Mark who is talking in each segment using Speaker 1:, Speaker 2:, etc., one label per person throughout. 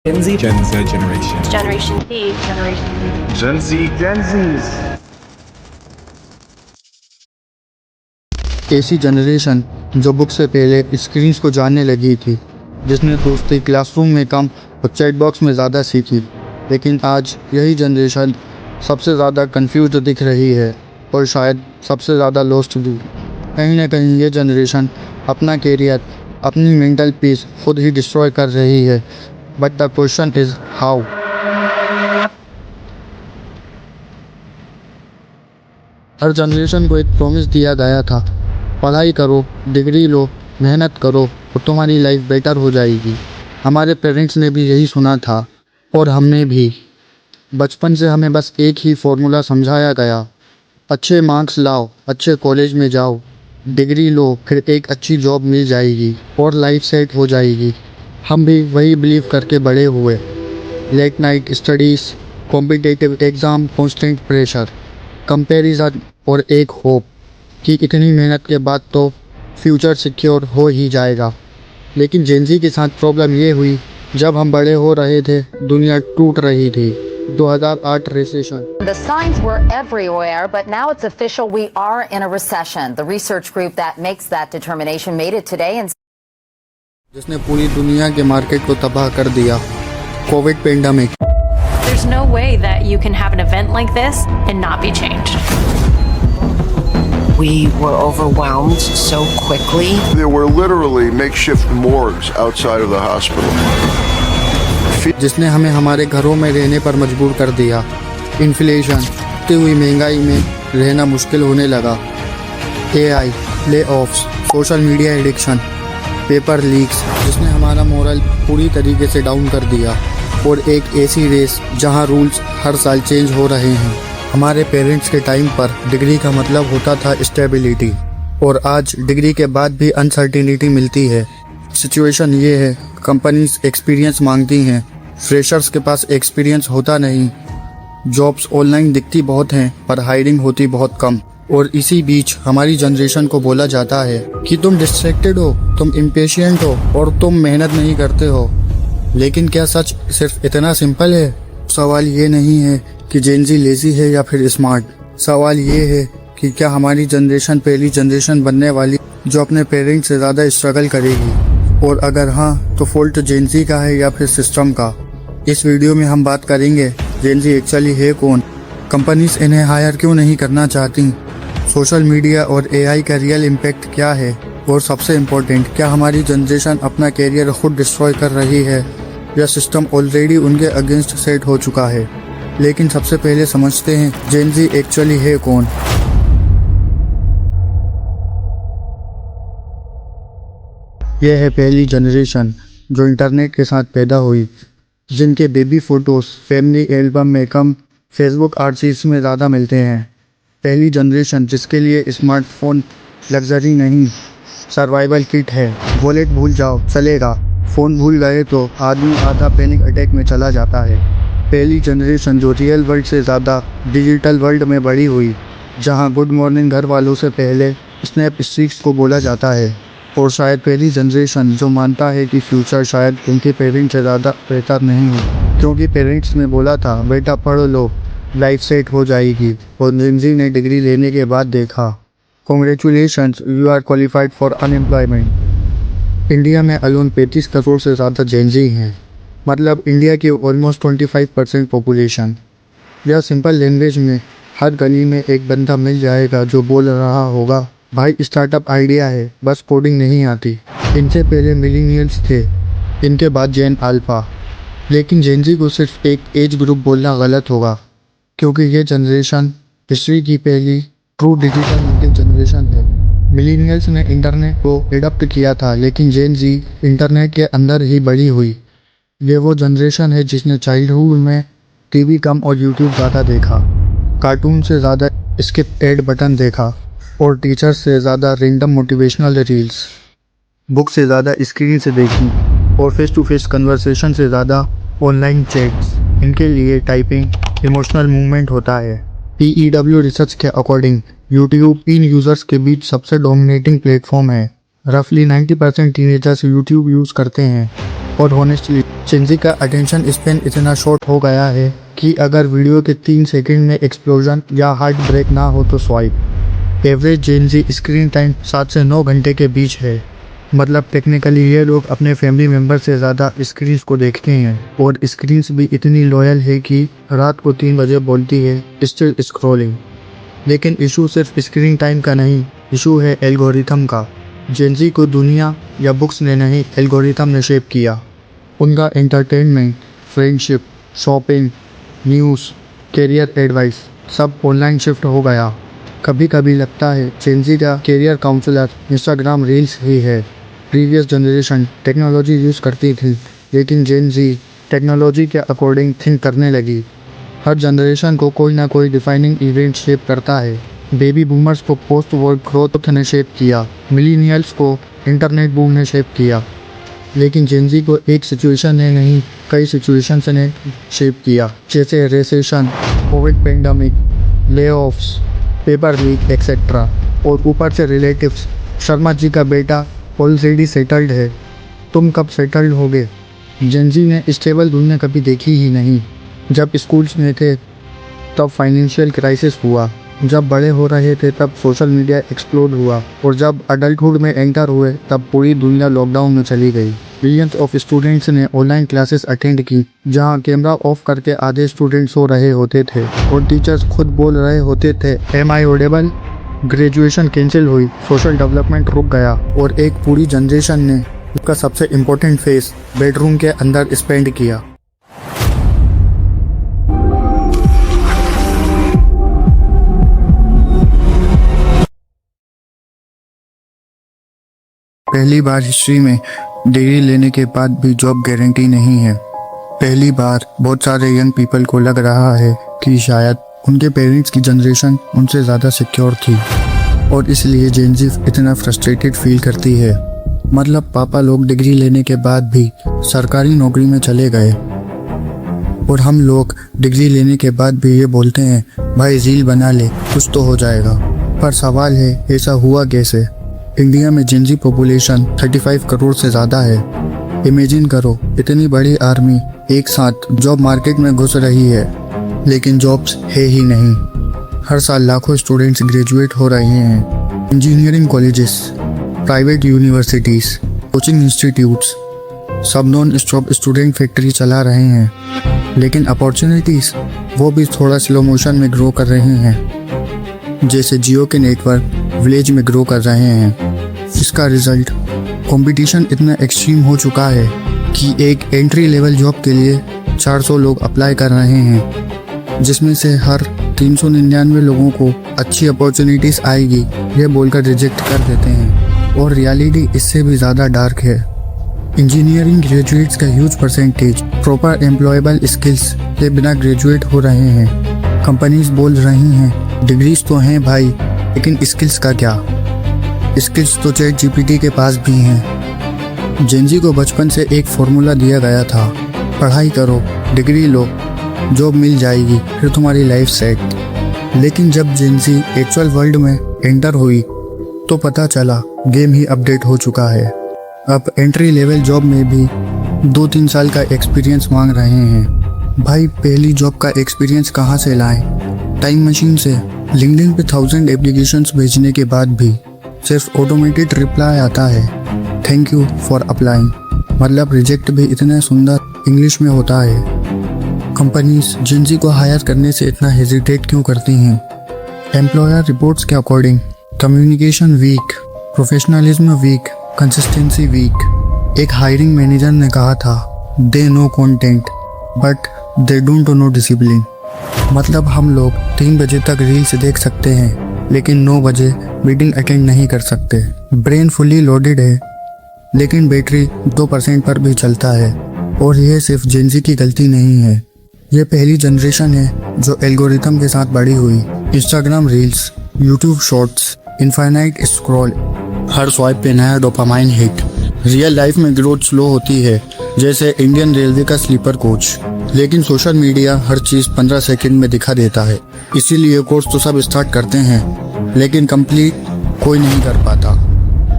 Speaker 1: Gen Z.
Speaker 2: Gen Z generation.
Speaker 3: Generation Z. Generation Z.
Speaker 4: Gen Z. Gen Zs.
Speaker 5: ऐसी generation जो book से पहले screens को जानने लगी थी, जिसने दोस्ती क्लासरूम में कम और चैट बॉक्स में ज़्यादा सीखी। लेकिन आज यही जनरेशन सबसे ज़्यादा कंफ्यूज दिख रही है और शायद सबसे ज़्यादा लॉस्ट भी। कहीं ना कहीं ये जनरेशन अपना कैरियर, अपनी मेंटल पीस खुद ही डिस्ट्रॉय कर रही है। But the question is how. Her generation को एक प्रॉमिस दिया गया था, पढ़ाई करो, डिग्री लो, मेहनत करो और तुम्हारी लाइफ बेटर हो जाएगी। हमारे पेरेंट्स ने भी यही सुना था और हमने भी। बचपन से हमें बस एक ही फॉर्मूला समझाया गया, अच्छे मार्क्स लाओ, अच्छे कॉलेज में जाओ, डिग्री लो, फिर एक अच्छी जॉब मिल जाएगी और लाइफ सेट हो जाएगी। हम भी वही बिलीव करके बड़े हुए। Late night studies, competitive exam, constant pressure, comparison और एक होप कि इतनी मेहनत के बाद तो फ्यूचर सिक्योर हो ही जाएगा। लेकिन जेन ज़ी के साथ प्रॉब्लम ये हुई, जब हम बड़े हो रहे थे दुनिया टूट रही थी। 2008 recession.
Speaker 6: The signs were everywhere, but now it's official, we are in a recession. The research group that makes that determination made it today and
Speaker 5: जिसने पूरी दुनिया के मार्केट को तबाह कर दिया, Covid pandemic.
Speaker 3: There's no way that you can have an event like this and not be changed.
Speaker 7: We were overwhelmed so quickly.
Speaker 4: There were literally makeshift morgues outside of the hospital.
Speaker 5: जिसने हमें हमारे घरों में रहने पर मजबूर कर दिया। इन्फ्लेशन, बढ़ती हुई महंगाई में रहना मुश्किल होने लगा। AI, ले offs, social media addiction, paper leaks, जिसने हमारा मोरल पूरी तरीके से डाउन कर दिया। और एक ऐसी रेस जहां रूल्स हर साल चेंज हो रहे हैं। हमारे पेरेंट्स के टाइम पर डिग्री का मतलब होता था स्टेबिलिटी, और आज डिग्री के बाद भी अनसर्टिनिटी मिलती है। सिचुएशन ये है, कंपनीज एक्सपीरियंस मांगती हैं, फ्रेशर्स के पास एक्सपीरियंस होता नहीं। जॉब्स ऑनलाइन दिखती बहुत हैं पर हायरिंग होती बहुत कम। और इसी बीच हमारी जनरेशन को बोला जाता है कि तुम डिस्ट्रैक्टेड हो, तुम इम्पेशिएंट हो और तुम मेहनत नहीं करते हो। लेकिन क्या सच सिर्फ इतना सिंपल है? सवाल ये नहीं है कि जेन ज़ी लेजी है या फिर स्मार्ट। सवाल ये है कि क्या हमारी जनरेशन पहली जनरेशन बनने वाली जो अपने पेरेंट्स से ज़्यादा स्ट्रगल करेगी, और अगर हाँ तो फॉल्ट जेन ज़ी का है या फिर सिस्टम का। इस वीडियो में हम बात करेंगे जेन ज़ी एक्चुअली है कौन, कंपनीज इन्हें हायर क्यों नहीं करना चाहती, सोशल मीडिया और AI का रियल इम्पैक्ट क्या है, और सबसे इम्पोर्टेंट, क्या हमारी जनरेशन अपना कैरियर खुद डिस्ट्रॉय कर रही है या सिस्टम ऑलरेडी उनके अगेंस्ट सेट हो चुका है। लेकिन सबसे पहले समझते हैं जेन ज़ी एक्चुअली है कौन। यह है पहली जनरेशन जो इंटरनेट के साथ पैदा हुई, जिनके बेबी फ़ोटोज़ फैमिली एल्बम में कम, फेसबुक आर्शीव्स में ज़्यादा मिलते हैं। पहली जनरेशन जिसके लिए स्मार्टफोन लग्जरी नहीं, सर्वाइवल किट है। वॉलेट भूल जाओ चलेगा, फ़ोन भूल गए तो आदमी आधा पैनिक अटैक में चला जाता है। पहली जनरेशन जो रियल वर्ल्ड से ज़्यादा डिजिटल वर्ल्ड में बड़ी हुई, जहां गुड मॉर्निंग घर वालों से पहले स्नैप स्ट्रीक्स को बोला जाता है। और शायद पहली जनरेशन जो मानता है कि फ्यूचर शायद उनके पेरेंट्स से ज़्यादा बेहतर नहीं हो, क्योंकि पेरेंट्स ने बोला था बेटा पढ़ लो, लाइफ सेट हो जाएगी। और जेन ज़ी ने डिग्री लेने के बाद देखा, congratulations, you are qualified for unemployment. India में अलोन 35 करोड़ से ज़्यादा जेन ज़ी हैं, मतलब इंडिया की ऑलमोस्ट 25% पॉपुलेशन। यह सिंपल लैंग्वेज में हर गली में एक बंदा मिल जाएगा जो बोल रहा होगा, भाई स्टार्टअप आइडिया है, बस कोडिंग नहीं आती। इनसे पहले मिलेनियल्स थे, इनके बाद जेन अल्फ़ा। लेकिन जेन ज़ी को सिर्फ एक एज ग्रुप बोलना गलत होगा, क्योंकि ये जनरेशन हिस्ट्री की पहली ट्रू डिजिटल नेटिव जनरेशन है। मिलेनियल्स ने इंटरनेट को एडप्ट किया था, लेकिन जेन ज़ी इंटरनेट के अंदर ही बड़ी हुई। ये वो जनरेशन है जिसने चाइल्डहुड में टीवी कम और यूट्यूब ज़्यादा देखा, कार्टून से ज़्यादा स्किप एड बटन देखा, और टीचर से ज़्यादा रैंडम मोटिवेशनल रील्स, बुक से ज़्यादा स्क्रीन से देखी, और फेस टू फेस कन्वर्सेशन से ज़्यादा ऑनलाइन चैट्स। इनके लिए टाइपिंग इमोशनल मूवमेंट होता है। PEW रिसर्च के अकॉर्डिंग यूट्यूब इन यूज़र्स के बीच सबसे डोमिनेटिंग प्लेटफॉर्म है। रफली 90% टीनेजर्स यूट्यूब यूज़ करते हैं। और होनेस्टली जेनजी का अटेंशन स्पैन इतना शॉर्ट हो गया है कि अगर वीडियो के 3 सेकंड में एक्सप्लोजन या हार्ट ब्रेक ना हो तो swipe. Average Gen Z screen time 7 से 9 घंटे के बीच है। मतलब टेक्निकली ये लोग अपने फैमिली मेम्बर से ज़्यादा स्क्रीन्स को देखते हैं और स्क्रीन्स भी इतनी लॉयल है कि रात को 3 बजे बोलती है स्टिल स्क्रॉलिंग। लेकिन इशू सिर्फ स्क्रीन टाइम का नहीं, इशू है एल्गोरिथम का। जेनजी को दुनिया या बुक्स ने नहीं, एल्गोरिथम ने शेप किया। उनका entertainment, friendship, shopping, news, career advice सब ऑनलाइन शिफ्ट हो गया। कभी कभी लगता है जेनजी का करियर काउंसलर इंस्टाग्राम रील्स ही है। प्रीवियस जनरेशन टेक्नोलॉजी यूज़ करती थी, लेकिन जेनजी टेक्नोलॉजी के अकॉर्डिंग थिंक करने लगी। हर जनरेशन को कोई ना कोई डिफाइनिंग इवेंट शेप करता है। बेबी बूमर्स को पोस्ट वॉर ग्रोथ ने शेप किया, मिलीनियल्स को इंटरनेट बूम ने शेप किया, लेकिन जेनजी को एक सिचुएशन ने नहीं, कई सिचुएशंस ने शेप किया, जैसे recession, Covid pandemic, layoffs, paper leak etcetera. और ऊपर से रिलेटिव्स, शर्मा जी का बेटा ऑलरेडी सेटल्ड है, तुम कब सेटल्ड होगे। जेनजी ने स्टेबल दुनिया कभी देखी ही नहीं। जब स्कूल्स में थे तब फाइनेंशियल क्राइसिस हुआ, जब बड़े हो रहे थे तब सोशल मीडिया एक्सप्लोड हुआ, और जब अडल्टहुड में एंटर हुए तब पूरी दुनिया लॉकडाउन में चली गई। मिलियंस ऑफ स्टूडेंट्स ने ऑनलाइन क्लासेस अटेंड की, जहां कैमरा ऑफ करके आधे स्टूडेंट्स सो रहे होते थे और टीचर्स खुद बोल रहे होते थे am I audible. Graduation cancel हुई, सोशल डेवलपमेंट रुक गया और एक पूरी जनरेशन ने उसका सबसे इम्पोर्टेंट फेस बेडरूम के अंदर स्पेंड किया। पहली बार हिस्ट्री में डिग्री लेने के बाद भी जॉब गारंटी नहीं है। पहली बार बहुत सारे यंग पीपल को लग रहा है कि शायद उनके पेरेंट्स की जनरेशन उनसे ज़्यादा सिक्योर थी और इसलिए जेनजी इतना फ्रस्ट्रेटेड फील करती है। मतलब पापा लोग डिग्री लेने के बाद भी सरकारी नौकरी में चले गए और हम लोग डिग्री लेने के बाद भी ये बोलते हैं भाई रील बना ले, कुछ तो हो जाएगा। पर सवाल है ऐसा हुआ कैसे। इंडिया में जेनजी पॉपुलेशन 35 करोड़ से ज़्यादा है। इमेजिन करो इतनी बड़ी आर्मी एक साथ जॉब मार्केट में घुस रही है, लेकिन जॉब्स है ही नहीं। हर साल लाखों स्टूडेंट्स ग्रेजुएट हो रहे हैं। Engineering colleges, private universities, coaching institutes सब नॉन स्टॉप स्टूडेंट फैक्ट्री चला रहे हैं, लेकिन अपॉर्चुनिटीज़ वो भी थोड़ा स्लो मोशन में ग्रो कर रही हैं। जैसे जियो के नेटवर्क विलेज में ग्रो कर रहे हैं। इसका रिजल्ट कंपटीशन इतना एक्सट्रीम हो चुका है कि एक एंट्री लेवल जॉब के लिए 400 लोग अप्लाई कर रहे हैं, जिसमें से हर 399 लोगों को अच्छी अपॉर्चुनिटीज़ आएगी ये बोलकर रिजेक्ट कर देते हैं। और रियलिटी इससे भी ज़्यादा डार्क है। इंजीनियरिंग ग्रेजुएट्स का huge percentage proper employable skills के बिना ग्रेजुएट हो रहे हैं। कंपनीज बोल रही हैं डिग्रीज तो हैं भाई, लेकिन स्किल्स का क्या। स्किल्स तो चैट जीपीटी के पास भी हैं। जेनजी को बचपन से एक फॉर्मूला दिया गया था, पढ़ाई करो, डिग्री लो, जॉब मिल जाएगी, फिर तुम्हारी लाइफ सेट। लेकिन जब जेनजी एक्चुअल वर्ल्ड में एंटर हुई तो पता चला गेम ही अपडेट हो चुका है। अब एंट्री लेवल जॉब में भी 2-3 साल का एक्सपीरियंस मांग रहे हैं। भाई पहली जॉब का एक्सपीरियंस कहाँ से लाएं? टाइम मशीन से। लिंक्डइन पे 1000 एप्लीकेशंस भेजने के बाद भी सिर्फ ऑटोमेटेड रिप्लाई आता है, थैंक यू फॉर अप्लाइंग। मतलब रिजेक्ट भी इतना सुंदर इंग्लिश में होता है। कंपनीज जेनजी को हायर करने से इतना हेजिटेट क्यों करती हैं? एम्प्लॉयर रिपोर्ट्स के according communication weak, professionalism weak, consistency weak. एक हायरिंग मैनेजर ने कहा था they know content but they don't know discipline. मतलब हम लोग 3 बजे तक रील्स देख सकते हैं, लेकिन 9 बजे मीटिंग अटेंड नहीं कर सकते। ब्रेन फुली लोडेड है, लेकिन बैटरी 2% पर भी चलता है। और यह सिर्फ जेनजी की गलती नहीं है, ये पहली जनरेशन है जो एल्गोरिथम के साथ बड़ी हुई। Instagram reels, YouTube shorts, infinite scroll, हर स्वाइप पे नया डोपामाइन हिट। रियल लाइफ में ग्रोथ स्लो होती है, जैसे इंडियन रेलवे का स्लीपर कोच, लेकिन सोशल मीडिया हर चीज़ 15 सेकंड में दिखा देता है। इसीलिए कोर्स तो सब स्टार्ट करते हैं, लेकिन कंप्लीट कोई नहीं कर पाता।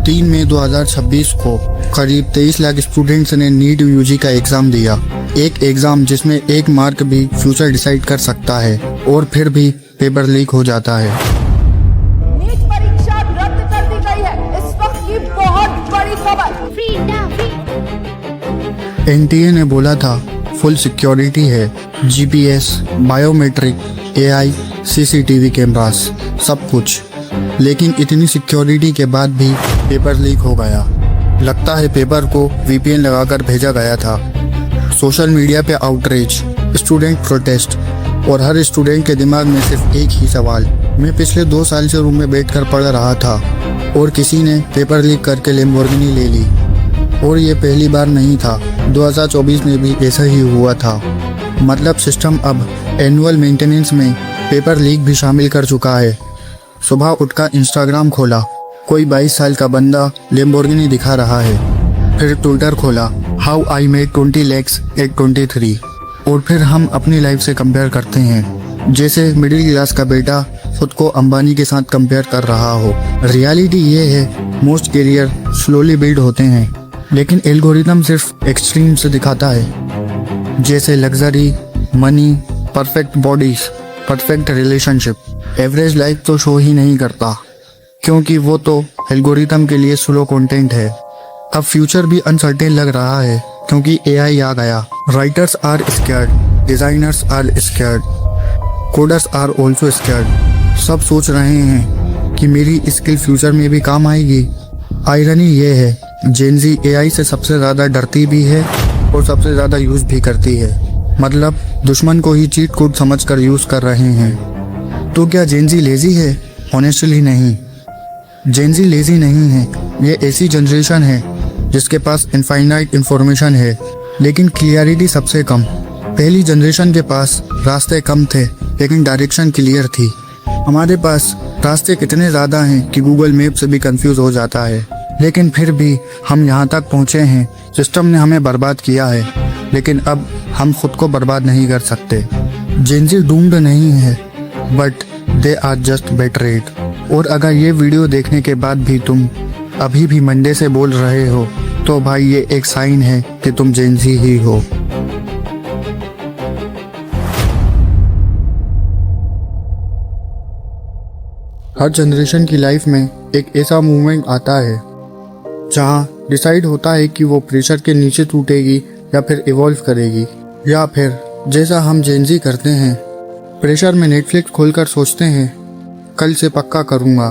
Speaker 5: 3 मई 2026 को करीब 23 लाख स्टूडेंट्स ने नीट यूजी का एग्ज़ाम दिया। एक एग्ज़ाम जिसमें एक मार्क भी फ्यूचर डिसाइड कर सकता है और फिर भी पेपर लीक हो जाता है।
Speaker 1: नीट परीक्षा रद्द कर दी गई है। इस वक्त की बहुत बड़ी खबर।
Speaker 5: एनटीए ने बोला था फुल सिक्योरिटी है, GPS, biometric, AI, CCTV cameras, सब कुछ। लेकिन इतनी सिक्योरिटी के बाद भी पेपर लीक हो गया। लगता है पेपर को वीपीएन लगाकर भेजा गया था। सोशल मीडिया पे आउटरीच, स्टूडेंट प्रोटेस्ट और हर स्टूडेंट के दिमाग में सिर्फ एक ही सवाल। मैं पिछले 2 साल से रूम में बैठकर पढ़ रहा था और किसी ने पेपर लीक करके लैम्बोर्गिनी ले ली। और ये पहली बार नहीं था, 2024 में भी ऐसा ही हुआ था। मतलब सिस्टम अब एनुअल मेंटेनेंस में पेपर लीक भी शामिल कर चुका है। सुबह उठकर इंस्टाग्राम खोला, कोई 22 साल का बंदा लैम्बोर्गिनी दिखा रहा है। फिर ट्विटर खोला, how I made 20 lakhs at 23। और फिर हम अपनी लाइफ से कंपेयर करते हैं, जैसे मिडिल क्लास का बेटा खुद को अंबानी के साथ कंपेयर कर रहा हो। रियलिटी ये है, मोस्ट करियर स्लोली बिल्ड होते हैं, लेकिन एल्गोरिथम सिर्फ एक्सट्रीम से दिखाता है, जैसे luxury, money, perfect bodies, perfect relationship. Average life तो शो ही नहीं करता, क्योंकि वो तो एल्गोरिथम के लिए स्लो कंटेंट है। अब फ्यूचर भी अनसर्टेन लग रहा है, क्योंकि एआई आ गया। Writers are scared, designers are scared, coders are also scared. सब सोच रहे हैं कि मेरी स्किल फ्यूचर में भी काम आएगी। आयरनी ये है, जेनजी एआई से सबसे ज़्यादा डरती भी है और सबसे ज़्यादा यूज़ भी करती है। मतलब दुश्मन को ही चीट कोड समझकर यूज़ कर रहे हैं। तो क्या जेनजी लेज़ी है? ऑनेस्टली नहीं, जेनजी लेज़ी नहीं है। ये ऐसी जनरेशन है जिसके पास इनफाइनाइट इंफॉर्मेशन है, लेकिन क्लियरिटी सबसे कम। पहली जनरेशन के पास रास्ते कम थे, लेकिन डायरेक्शन क्लियर थी। हमारे पास रास्ते कितने ज़्यादा हैं कि गूगल मैप से भी कंफ्यूज हो जाता है, लेकिन फिर भी हम यहाँ तक पहुँचे हैं। सिस्टम ने हमें बर्बाद किया है, लेकिन अब हम खुद को बर्बाद नहीं कर सकते। जेनजी डूम्ड नहीं है, but they are just battered. और अगर ये वीडियो देखने के बाद भी तुम अभी भी मंडे से बोल रहे हो, तो भाई ये एक साइन है कि तुम जेनजी ही हो। हर जनरेशन की लाइफ में एक ऐसा मोमेंट आता है जहाँ डिसाइड होता है कि वो प्रेशर के नीचे टूटेगी या फिर इवॉल्व करेगी, या फिर जैसा हम जेनजी करते हैं, प्रेशर में नेटफ्लिक्स खोलकर सोचते हैं कल से पक्का करूँगा।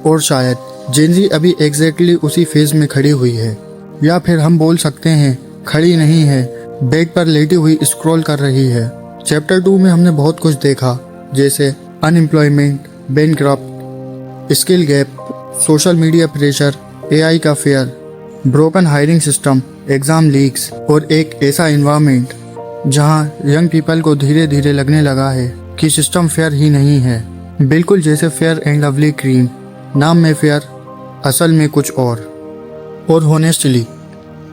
Speaker 5: और शायद जेनजी अभी एग्जैक्टली उसी फेज में खड़ी हुई है, या फिर हम बोल सकते हैं खड़ी नहीं है, बेड पर लेटी हुई स्क्रॉल कर रही है। चैप्टर 2 में हमने बहुत कुछ देखा, जैसे unemployment, bankrupt, skill gap, social media pressure, AI का fear, broken hiring system, exam leaks और एक ऐसा इन्वायरमेंट जहां यंग पीपल को धीरे धीरे लगने लगा है कि सिस्टम फेयर ही नहीं है। बिल्कुल जैसे फेयर एंड लवली क्रीम, नाम में फेयर, असल में कुछ और हॉनेस्टली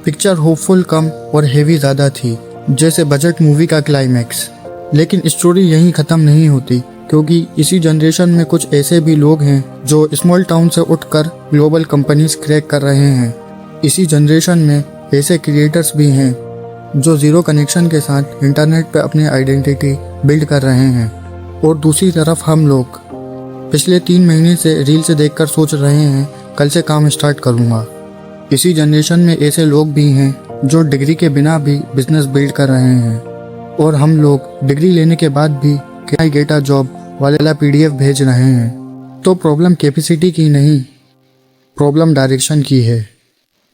Speaker 5: पिक्चर होपफुल कम और हेवी ज़्यादा थी, जैसे बजट मूवी का क्लाइमैक्स। लेकिन स्टोरी यहीं ख़त्म नहीं होती, क्योंकि इसी जनरेशन में कुछ ऐसे भी लोग हैं जो स्मॉल टाउन से उठकर ग्लोबल कंपनीज क्रैक कर रहे हैं। इसी जनरेशन में ऐसे क्रिएटर्स भी हैं जो ज़ीरो कनेक्शन के साथ इंटरनेट पर अपनी आइडेंटिटी बिल्ड कर रहे हैं। और दूसरी तरफ हम लोग पिछले 3 महीने से रील से देखकर सोच रहे हैं कल से काम स्टार्ट करूँगा। इसी जनरेशन में ऐसे लोग भी हैं जो डिग्री के बिना भी बिजनेस बिल्ड कर रहे हैं। और हम लोग डिग्री लेने के बाद भी क्या गेट अ जॉब वाला PDF भेज रहे हैं। तो प्रॉब्लम कैपेसिटी की नहीं, प्रॉब्लम डायरेक्शन की है।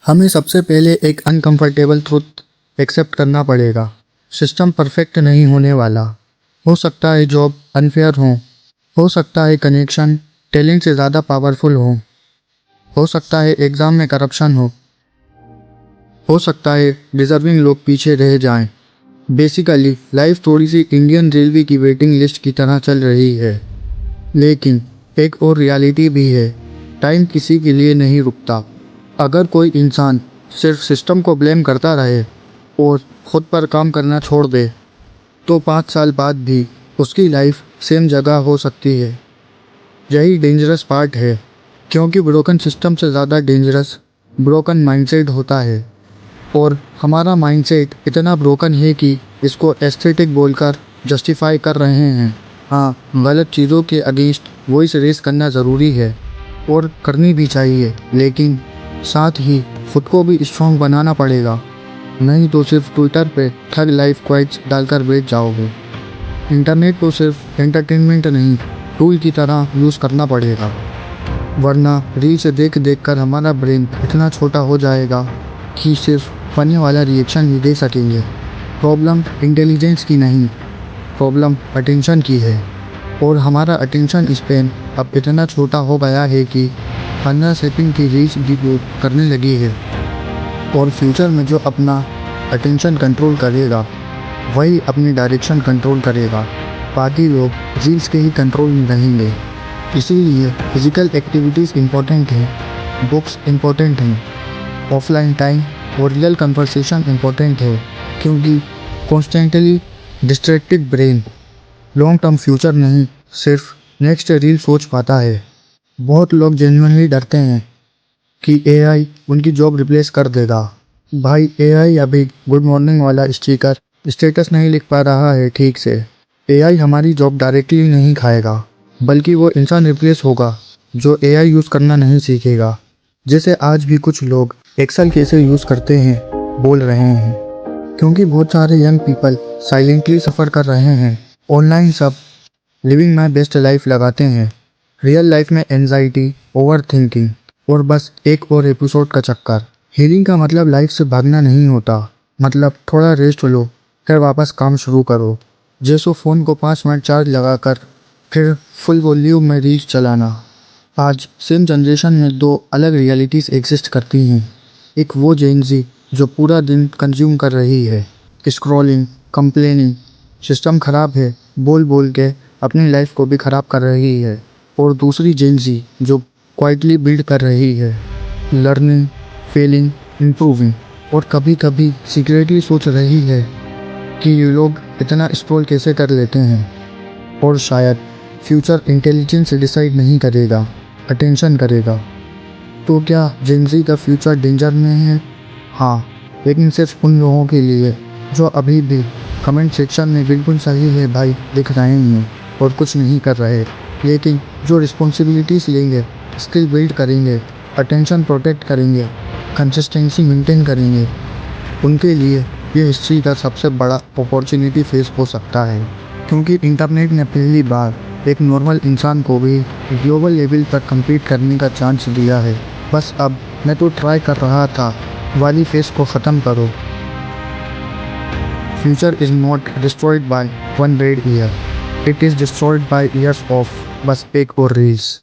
Speaker 5: हमें सबसे पहले एक अनकंफर्टेबल ट्रुथ एक्सेप्ट करना पड़ेगा, सिस्टम परफेक्ट नहीं होने वाला। हो सकता है जॉब अनफेयर हो सकता है कनेक्शन टैलेंट से ज़्यादा पावरफुल हो सकता है एग्ज़ाम में करप्शन हो सकता है डिज़र्विंग लोग पीछे रह जाएं। बेसिकली लाइफ थोड़ी सी इंडियन रेलवे की वेटिंग लिस्ट की तरह चल रही है। लेकिन एक और रियलिटी भी है, टाइम किसी के लिए नहीं रुकता। अगर कोई इंसान सिर्फ सिस्टम को ब्लेम करता रहे और ख़ुद पर काम करना छोड़ दे, तो 5 साल बाद भी उसकी लाइफ सेम जगह हो सकती है। यही डेंजरस पार्ट है, क्योंकि ब्रोकन सिस्टम से ज़्यादा डेंजरस ब्रोकन माइंडसेट होता है। और हमारा माइंडसेट इतना ब्रोकन है कि इसको एस्थेटिक बोलकर जस्टिफाई कर रहे हैं। हाँ, गलत चीज़ों के अगेंस्ट वॉइस रेस करना ज़रूरी है और करनी भी चाहिए, लेकिन साथ ही खुद को भी स्ट्रॉन्ग बनाना पड़ेगा। नहीं तो सिर्फ ट्विटर पे थग लाइफ क्वाइट्स डालकर बैठ जाओगे। इंटरनेट को सिर्फ एंटरटेनमेंट नहीं, टूल की तरह यूज़ करना पड़ेगा, वरना रील से देख देख कर हमारा ब्रेन इतना छोटा हो जाएगा कि सिर्फ फनी वाला रिएक्शन ही दे सकेंगे। प्रॉब्लम इंटेलिजेंस की नहीं, प्रॉब्लम अटेंशन की है। और हमारा अटेंशन स्पैन अब इतना छोटा हो गया है कि 15 सेकंड की रील्स भी वो करने लगी है। और फ्यूचर में जो अपना अटेंशन कंट्रोल करेगा वही अपनी डायरेक्शन कंट्रोल करेगा, बाकी लोग रील्स के ही कंट्रोल में रहेंगे। इसीलिए फिज़िकल एक्टिविटीज़ इम्पोर्टेंट हैं, बुक्स इम्पोर्टेंट हैं, ऑफलाइन टाइम और रियल कन्वर्सेशन इम्पोर्टेंट है, क्योंकि constantly distracted brain long term future नहीं, सिर्फ नेक्स्ट रील सोच पाता है। बहुत लोग जेन्युइनली डरते हैं कि एआई उनकी जॉब रिप्लेस कर देगा। भाई, एआई अभी गुड मॉर्निंग वाला स्टिकर स्टेटस नहीं लिख पा रहा है ठीक से। एआई हमारी जॉब डायरेक्टली नहीं खाएगा, बल्कि वो इंसान रिप्लेस होगा जो एआई यूज़ करना नहीं सीखेगा। जैसे आज भी कुछ लोग एक्सेल कैसे यूज़ करते हैं बोल रहे हैं, क्योंकि बहुत सारे यंग पीपल साइलेंटली सफ़र कर रहे हैं। ऑनलाइन सब लिविंग माई बेस्ट लाइफ लगाते हैं, रियल लाइफ में एंजाइटी, ओवर थिंकिंग और बस एक और एपिसोड का चक्कर। हीलिंग का मतलब लाइफ से भागना नहीं होता, मतलब थोड़ा रेस्ट लो फिर वापस काम शुरू करो। जैसे फ़ोन को 5 मिनट चार्ज लगाकर फिर फुल वॉल्यूम में रील्स चलाना। आज सेम जनरेशन में 2 अलग रियलिटीज़ एग्जिस्ट करती हैं। एक वो जेन ज़ी जो पूरा दिन कंज्यूम कर रही है, स्क्रॉलिंग, कंप्लेनिंग, सिस्टम ख़राब है बोल बोल के अपनी लाइफ को भी ख़राब कर रही है। और दूसरी जेन ज़ी जो क्वाइटली बिल्ड कर रही है, लर्निंग, फेलिंग, इम्प्रूविंग, और कभी कभी सीक्रेटली सोच रही है कि ये लोग इतना स्क्रॉल कैसे कर लेते हैं। और शायद फ्यूचर इंटेलिजेंस डिसाइड नहीं करेगा, अटेंशन करेगा। तो क्या जेन ज़ी का फ्यूचर डेंजर में है? हाँ, लेकिन सिर्फ उन लोगों के लिए जो अभी भी कमेंट सेक्शन में बिल्कुल सही है भाई लिख रहे हैं और कुछ नहीं कर रहे। लेकिन जो रिस्पॉन्सिबिलिटीज़ लेंगे, स्किल बिल्ड करेंगे, अटेंशन प्रोटेक्ट करेंगे, कंसिस्टेंसी मेंटेन करेंगे, उनके लिए ये हिस्ट्री का सबसे बड़ा अपॉर्चुनिटी फेस हो सकता है। क्योंकि इंटरनेट ने पहली बार एक नॉर्मल इंसान को भी ग्लोबल लेवल पर कम्पीट करने का चांस दिया है। बस अब मैं तो ट्राई कर रहा था वाली फेस को ख़त्म करो। Future is not destroyed by 1 bad year, it is destroyed by years of बस एक और रील्स।